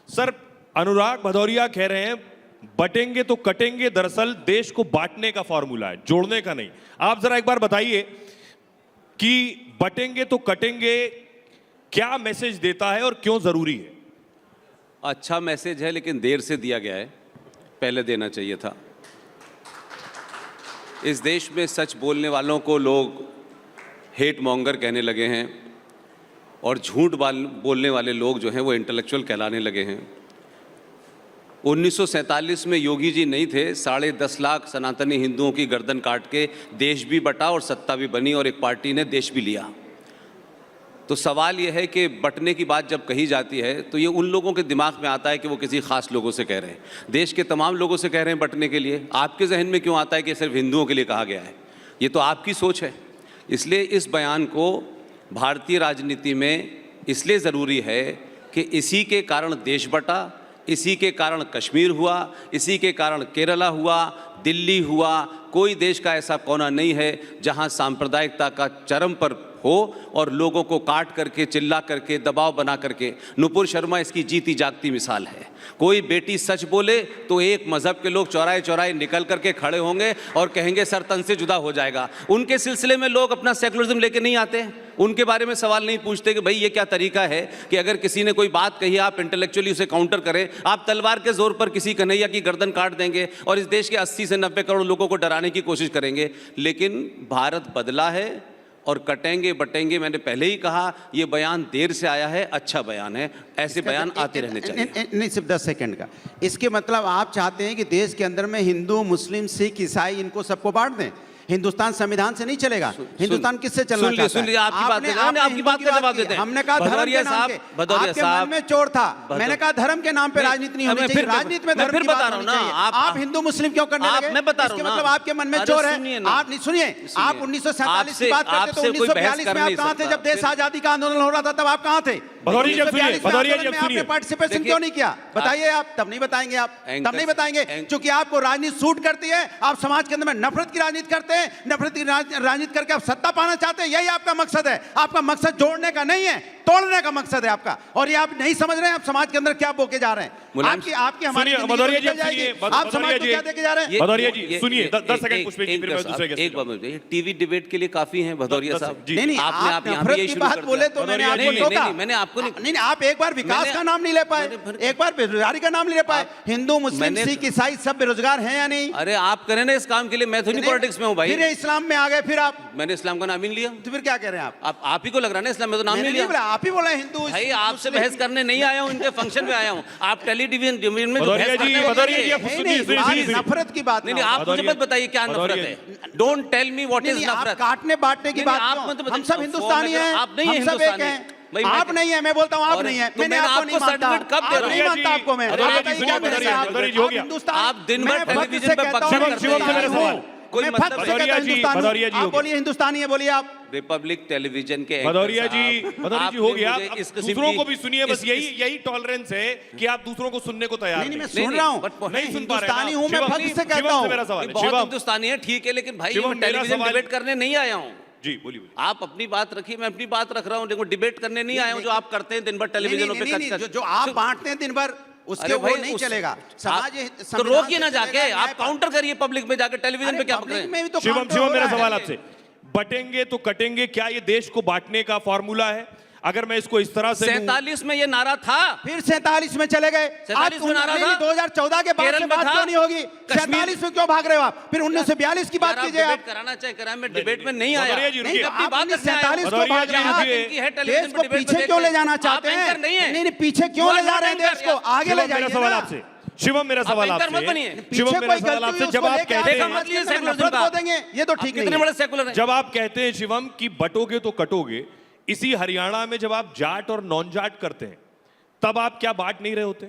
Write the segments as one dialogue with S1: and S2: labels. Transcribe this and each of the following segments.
S1: Sir, अनुराग भदौरिया कह रहे हैं बटेंगे तो कटेंगे दरअसल देश को बांटने का फॉर्मूला है, जोड़ने का नहीं। आप जरा एक बार बताइए कि बटेंगे तो कटेंगे क्या मैसेज देता है और क्यों जरूरी है?
S2: अच्छा मैसेज है लेकिन देर से दिया गया है, पहले देना चाहिए था। इस देश में सच बोलने वालों को लोग हेट मॉन्गर कहने लगे हैं और झूठ बोलने वाले लोग जो हैं वो इंटेलेक्चुअल कहलाने लगे हैं। 1947 में योगी जी नहीं थे, 10.5 लाख सनातनी हिंदुओं की गर्दन काट के देश भी बटा और सत्ता भी बनी और एक पार्टी ने देश भी लिया। तो सवाल यह है कि बटने की बात जब कही जाती है तो ये उन लोगों के दिमाग में आता है कि वो किसी खास लोगों से कह रहे हैं, देश के तमाम लोगों से कह रहे हैं बटने के लिए। आपके जहन में क्यों आता है कि सिर्फ हिंदुओं के लिए कहा गया है? ये तो आपकी सोच है। इसलिए इस बयान को भारतीय राजनीति में इसलिए ज़रूरी है कि इसी के कारण देश बटा, इसी के कारण कश्मीर हुआ, इसी के कारण केरला हुआ, दिल्ली हुआ। कोई देश का ऐसा कोना नहीं है जहां सांप्रदायिकता का चरम पर हो और लोगों को काट करके, चिल्ला करके, दबाव बना करके। नुपुर शर्मा इसकी जीती जागती मिसाल है। कोई बेटी सच बोले तो एक मजहब के लोग चौराहे चौराहे निकल करके खड़े होंगे और कहेंगे सर तन से जुदा हो जाएगा। उनके सिलसिले में लोग अपना सेकुलरिज्म लेके नहीं आते, उनके बारे में सवाल नहीं पूछते कि भाई ये क्या तरीका है कि अगर किसी ने कोई बात कही आप इंटेलेक्चुअली उसे काउंटर करें। आप तलवार के जोर पर किसी कन्हैया की गर्दन काट देंगे और इस देश के 80 से 90 करोड़ लोगों को डराने की कोशिश करेंगे। लेकिन भारत बदला है और कटेंगे बटेंगे, मैंने पहले ही कहा, ये बयान देर से आया है, अच्छा बयान है, ऐसे बयान आते रहने चाहिए।
S3: नहीं, सिर्फ 10 सेकंड का। इसके मतलब आप चाहते हैं कि देश के अंदर में हिंदू, मुस्लिम, सिख, ईसाई इनको सबको बांट दें? हिंदुस्तान संविधान से नहीं चलेगा। हिंदुस्तान किससे चलना चाहता है?
S2: सुन लीजिए, आपकी बात का जवाब देते हैं।
S3: हमने कहा धर्म के नाम पे, आपके मन में चोर था। मैंने कहा धर्म के नाम पे राजनीति नहीं होनी चाहिए। राजनीति में धर्म की बात होनी चाहिए। आप हिंदू मुस्लिम क्यों करने लगे?
S2: मैं बता रहा हूं,
S3: इसके मतलब आपके मन में चोर है। आप नहीं सुनिए, आप 1947 की बात करते तो 1942 में आप कहां थे? जब देश आजादी का आंदोलन हो रहा था तब आप कहां थे? आपने पार्टिसिपेशन क्यों नहीं किया? बताइए आप। तब नहीं बताएंगे, आप तब नहीं बताएंगे क्योंकि आपको राजनीति सूट करती है। आप समाज के अंदर में नफरत की राजनीति करते हैं, नफरत की राजनीति करके आप सत्ता पाना चाहते हैं। यही आपका मकसद है। आपका मकसद जोड़ने का नहीं है, तोड़ने का मकसद है आपका। और ये आप नहीं समझ रहे हैं आप समाज के अंदर क्या बोके जा रहे हैं। आपकी हमारी
S1: भदौरिया जी,
S3: आप समाज को क्या देके जा रहे हैं?
S1: भदौरिया जी सुनिए, 10 सेकंड पुष्पे जी, फिर मैं दूसरे
S2: एक बात मुझे, टीवी डिबेट के लिए काफी हैं भदौरिया साहब।
S3: नहीं,
S2: आपने आप यहां
S3: नफरत की बात बोले तो मैंने आपको टोका।
S2: मैंने आपको
S3: नहीं, आप एक बार विकास का नाम नहीं ले पाए, एक बार बेरोजगारी का नाम नहीं ले पाए। हिंदू, मुस्लिम, सिख, ईसाई सब बेरोजगार हैं या नहीं?
S2: अरे आप करें ना इस काम के लिए, मैं तो नहीं पॉलिटिक्स में हूं भाई।
S3: फिर इस्लाम में आ गए, फिर आप?
S2: मैंने इस्लाम का नाम ही नहीं लिया।
S3: तो फिर क्या कह रहे हैं
S2: आप ही को लग रहा है ना इस्लाम में तो नाम नहीं लिया।
S3: आप ही बोला हिंदू।
S2: भाई आपसे बहस करने नहीं आया हूं, इनके फंक्शन में आया हूं। आप टेलीविजन डिवीजन में
S3: नफरत की बात
S2: नहीं, आप मुझे मत बताइए क्या नफरत है। Don't tell me what is नफरत।
S3: काटने बांटने की बात, हम सब हिंदुस्तानी हैं।
S2: आप नहीं है हिंदुस्तानी,
S3: आप नहीं है, मैं बोलता हूँ आप नहीं है। मैंने आपको नहीं मानता, नहीं मानता आपको मैं।
S2: आप दिन भर टेलीविजन पे
S3: कोई बोलिए हिंदुस्तानी है, बोलिए आप।
S2: रिपब्लिक टेलीविजन के
S1: भदौरिया जी हो गया। दूसरों को भी सुनिए, बस यही टॉलरेंस है कि आप दूसरों को सुनने को तैयार
S3: नहीं। मैं सुन रहा हूँ,
S1: नहीं सुन पा रहे
S3: हूँ, मैं फख्र से कहता हूँ।
S2: बहुत हिंदुस्तानी है, ठीक है, लेकिन भाई मैं टेलीविजन डिबेट करने नहीं आया हूँ।
S1: जी बोलिए।
S2: आप अपनी बात रखिए, मैं अपनी बात रख रहा हूँ। देखो डिबेट करने नहीं आया हूँ जो आप करते हैं दिन भर टेलीविजन पे।
S3: जो आप बांटते हैं दिन भर उसके वो नहीं चलेगा। समाज
S2: तो रोकिए ना जाके, आप काउंटर करिए पब्लिक में जाके, टेलीविजन पे क्या पकड़ रहे हैं?
S1: शिवम मेरा सवाल आपसे, बटेंगे तो कटेंगे क्या ये देश को बांटने का फॉर्मूला है? अगर मैं इसको इस तरह से
S2: 47 में ये नारा था,
S3: फिर 47 में चले गए।
S2: 47 में नारा था,
S3: 2014 के बाद से बात क्यों नहीं होगी? 47 में क्यों भाग रहे हो आप? फिर 1942 की बात कीजिए। आप
S2: कराना चाहिए कराएं, मैं डिबेट में नहीं आया।
S3: नहीं, आप 47 को भाग रहे हैं। देश को पीछे क्यों ले जाना चाहते हैं? नहीं, पीछे क्यों ले जा रहे हैं देश को? आगे ले जाइए।
S1: सवाल आपसे शिवम, मेरा सवाल आपसे, शिवम मेरा सवाल आपसे, जब आप कहते हैं
S3: ये तो ठीक नहीं।
S1: जब आप कहते हैं शिवम कि बटोगे तो कटोगे, इसी हरियाणा में जब आप जाट और नॉन जाट करते हैं तब आप क्या बांट नहीं रहे होते?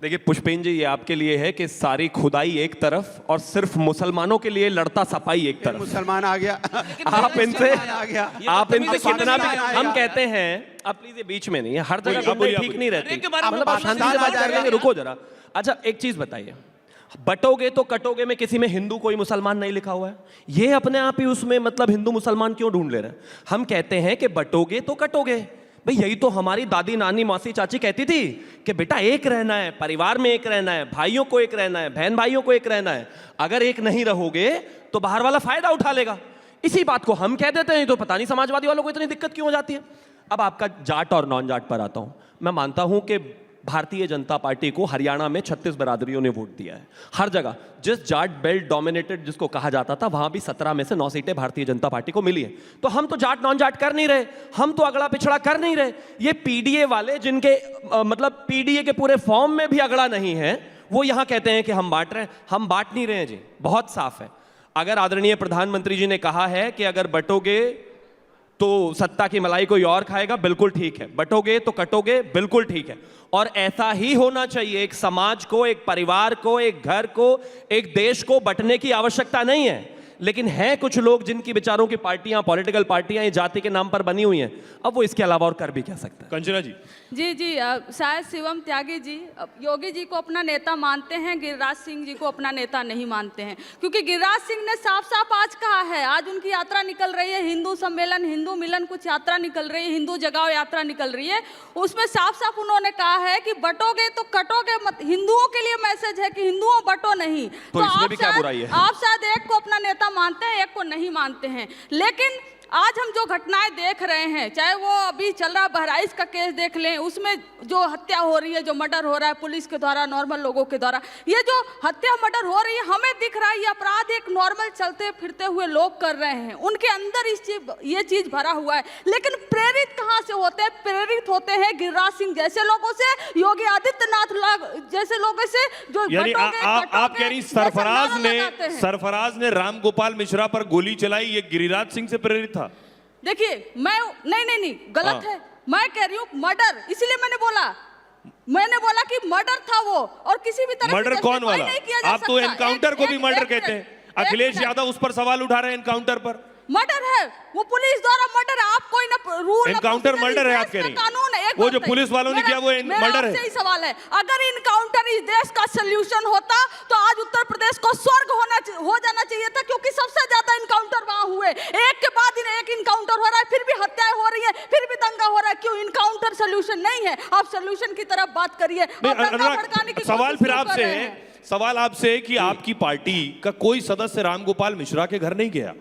S4: देखिए पुष्पेन जी, ये आपके लिए है कि सारी खुदाई एक तरफ और सिर्फ मुसलमानों के लिए लड़ता सफाई एक तरफ।
S3: मुसलमान आ गया,
S4: आप इनसे कितना भी हम कहते हैं, आप प्लीज ये बीच में नहीं है, हर जगह ठीक नहीं रहती। मतलब शांति से बात कर लेंगे, रुको जरा। अच्छा एक चीज बताइए, बटोगे तो कटोगे में किसी में हिंदू कोई मुसलमान नहीं लिखा हुआ है। ये अपने आप ही उसमें मतलब हिंदू मुसलमान क्यों ढूंढ ले रहे हैं? हम कहते हैं कि बटोगे तो कटोगे, भाई यही तो हमारी दादी नानी मौसी चाची कहती थी कि बेटा एक रहना है, परिवार में एक रहना है, भाइयों को एक रहना है, बहन भाइयों को एक रहना है। अगर एक नहीं रहोगे तो बाहर वाला फायदा उठा लेगा। इसी बात को हम कह देते हैं तो पता नहीं समाजवादी वालों को इतनी दिक्कत क्यों हो जाती है। अब आपका जाट और नॉन जाट पर आता हूं। मैं मानता हूं कि भारतीय जनता पार्टी को हरियाणा में 36 बिरादरियों ने वोट दिया है। हर जगह जिस जाट बेल्ट डोमिनेटेड जिसको कहा जाता था, वहां भी 17 में से 9 सीटें भारतीय जनता पार्टी को मिली है। तो हम तो जाट नॉन जाट कर नहीं रहे, हम तो अगड़ा पिछड़ा कर नहीं रहे। ये पीडीए वाले जिनके मतलब पीडीए के पूरे फॉर्म में भी अगड़ा नहीं है, वो यहां कहते हैं कि हम बांट रहे हैं। हम बांट नहीं रहे हैं जी, बहुत साफ है। अगर आदरणीय प्रधानमंत्री जी ने कहा है कि अगर बटोगे तो सत्ता की मलाई कोई और खाएगा, बिल्कुल ठीक है। बटोगे तो कटोगे, बिल्कुल ठीक है। और ऐसा ही होना चाहिए। एक समाज को, एक परिवार को, एक घर को, एक देश को बंटने की आवश्यकता नहीं है। लेकिन हैं कुछ लोग जिनकी विचारों की पार्टियां, पॉलिटिकल पार्टियां ये जाति के नाम पर बनी हुई हैं। अब वो इसके अलावा और कर भी क्या सकते हैं।
S1: कंचना जी।
S5: जी शायद शिवम त्यागी जी योगी जी को अपना नेता मानते हैं, गिरिराज सिंह जी को अपना नेता नहीं मानते हैं। क्योंकि गिरिराज सिंह ने साफ साफ आज कहा है, आज उनकी यात्रा निकल रही है, हिंदू सम्मेलन, हिंदू मिलन, कुछ यात्रा निकल रही है, हिंदू जगाओ यात्रा निकल रही है। उसमें साफ साफ उन्होंने कहा है कि बटोगे तो कटोगे मत। हिंदुओं के लिए मैसेज है कि हिंदुओं बटो नहीं।
S4: तो इसमें भी क्या बुराई है?
S5: आप शायद एक को अपना नेता मानते हैं, एक को नहीं मानते हैं। लेकिन आज हम जो घटनाएं देख रहे हैं, चाहे वो अभी चल रहा बहराइच का केस देख लें, उसमें जो हत्या हो रही है, जो मर्डर हो रहा है पुलिस के द्वारा, नॉर्मल लोगों के द्वारा, ये जो हत्या मर्डर हो रही है, हमें दिख रहा है ये अपराध एक नॉर्मल चलते फिरते हुए लोग कर रहे हैं। उनके अंदर ये चीज भरा हुआ है। लेकिन प्रेरित कहाँ से होते हैं? प्रेरित होते हैं गिरिराज सिंह जैसे लोगों से, योगी आदित्यनाथ जैसे लोगों से, जो
S1: यानी आप कह रही सरफराज ने राम गोपाल मिश्रा पर गोली चलाई, ये गिरिराज सिंह से प्रेरित था?
S5: देखिए मैं नहीं गलत है। मैं कह रही हूँ मर्डर, इसलिए मैंने बोला कि मर्डर था वो, और किसी भी तरह
S1: मर्डर कौन वाला? आप तो एनकाउंटर को भी मर्डर कहते हैं। अखिलेश यादव उस पर सवाल उठा रहे हैं एनकाउंटर पर।
S5: मर्डर है वो, पुलिस द्वारा मर्डर है। आप कोई ना रूल
S1: एनकाउंटर मर्डर है आप कह रही?
S5: कानून है,
S1: वो जो पुलिस वालों ने किया वो मर्डर है।
S5: सही सवाल है। अगर इनकाउंटर इस देश का सॉल्यूशन होता तो आज उत्तर प्रदेश को स्वर्ग हो जाना चाहिए था, क्योंकि सबसे ज्यादा इनकाउंटर वहां हुए। एक के बाद एक इनकाउंटर हो रहा है, फिर भी हत्याएं हो रही है, फिर भी दंगा हो रहा है। क्यों इनकाउंटर सॉल्यूशन नहीं है? आप सॉल्यूशन की तरफ बात करिए।
S1: सवाल फिर आपसे है, सवाल आपसे कि आपकी पार्टी का कोई सदस्य रामगोपाल मिश्रा के घर नहीं गया।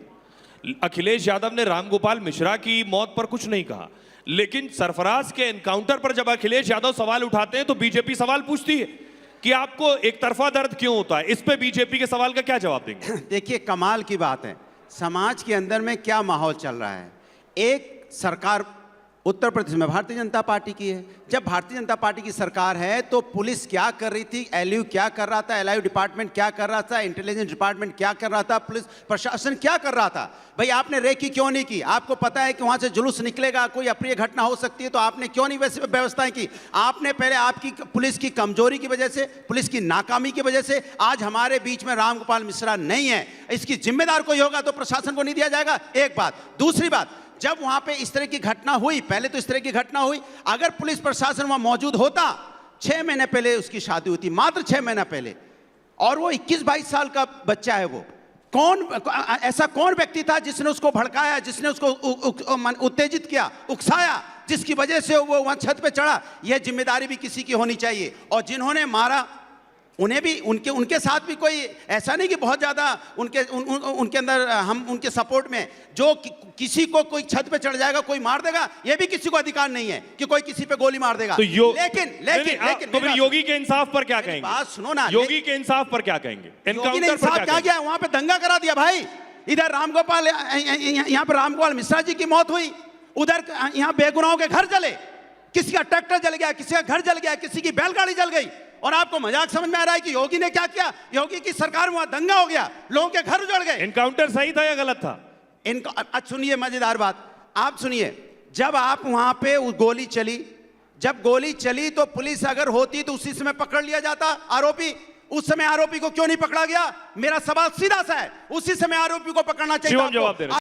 S1: अखिलेश यादव ने रामगोपाल मिश्रा की मौत पर कुछ नहीं कहा, लेकिन सरफराज के एनकाउंटर पर जब अखिलेश यादव सवाल उठाते हैं तो बीजेपी सवाल पूछती है कि आपको एक तरफा दर्द क्यों होता है। इस पे बीजेपी के सवाल का क्या जवाब देंगे?
S3: देखिए कमाल की बात है, समाज के अंदर में क्या माहौल चल रहा है। एक सरकार उत्तर प्रदेश में भारतीय जनता पार्टी की है। जब भारतीय जनता पार्टी की सरकार है तो पुलिस क्या कर रही थी, एलयू क्या कर रहा था, एलआईयू डिपार्टमेंट क्या कर रहा था, इंटेलिजेंस डिपार्टमेंट क्या कर रहा था, पुलिस प्रशासन क्या कर रहा था। भाई आपने रेकी क्यों नहीं की? आपको पता है कि वहां से जुलूस निकलेगा, कोई अप्रिय घटना हो सकती है, तो आपने क्यों नहीं वैसी व्यवस्थाएं की? आपने पहले आपकी पुलिस की कमजोरी की वजह से, पुलिस की नाकामी की वजह से आज हमारे बीच में रामगोपाल मिश्रा नहीं है। इसकी जिम्मेदार कोई होगा तो प्रशासन को नहीं दिया जाएगा, एक बात। दूसरी बात, जब वहां पे इस तरह की घटना हुई, पहले तो इस तरह की घटना हुई, अगर पुलिस प्रशासन वहां मौजूद होता, 6 महीने पहले उसकी शादी हुई थी, मात्र 6 महीना पहले, और वो 21-22 साल का बच्चा है। वो ऐसा कौन व्यक्ति था जिसने उसको भड़काया, जिसने उसको उत्तेजित किया, उकसाया, जिसकी वजह से वो वहां छत पे चढ़ा? यह जिम्मेदारी भी किसी की होनी चाहिए। और जिन्होंने मारा उन्हें भी, उनके साथ भी कोई ऐसा नहीं कि बहुत ज्यादा उनके अंदर हम उनके सपोर्ट में, जो किसी को कोई छत पे चढ़ जाएगा, कोई मार देगा, ये भी किसी को अधिकार नहीं है कि कोई किसी पे गोली मार देगा।
S1: तो
S3: लेकिन
S1: तो फिर योगी के इंसाफ पर क्या कहेंगे?
S3: बात सुनो ना,
S1: योगी के इंसाफ पर क्या कहेंगे?
S3: योगी ने इंसाफ क्या किया? वहां पे दंगा करा दिया भाई। इधर रामगोपाल, यहाँ पे रामगोपाल मिश्रा जी की मौत हुई, उधर यहाँ बेगुनाहों के घर जले, किसी का ट्रैक्टर जल गया, किसी का घर जल गया, किसी की बैलगाड़ी जल गई। और आपको मजाक समझ में आ रहा है कि योगी ने क्या किया? योगी की सरकार में वहां दंगा हो गया, लोगों के घर उजड़ गए।
S1: एनकाउंटर सही था या गलत था?
S3: सुनिए मजेदार बात, आप सुनिए। जब आप वहां पे गोली चली, जब गोली चली तो पुलिस अगर होती तो उसी समय पकड़ लिया जाता आरोपी। उस समय आरोपी को क्यों नहीं पकड़ा गया? मेरा सवाल सीधा सा है, उसी समय आरोपी को पकड़ना चाहिए।
S1: जवाब दे रहे हैं।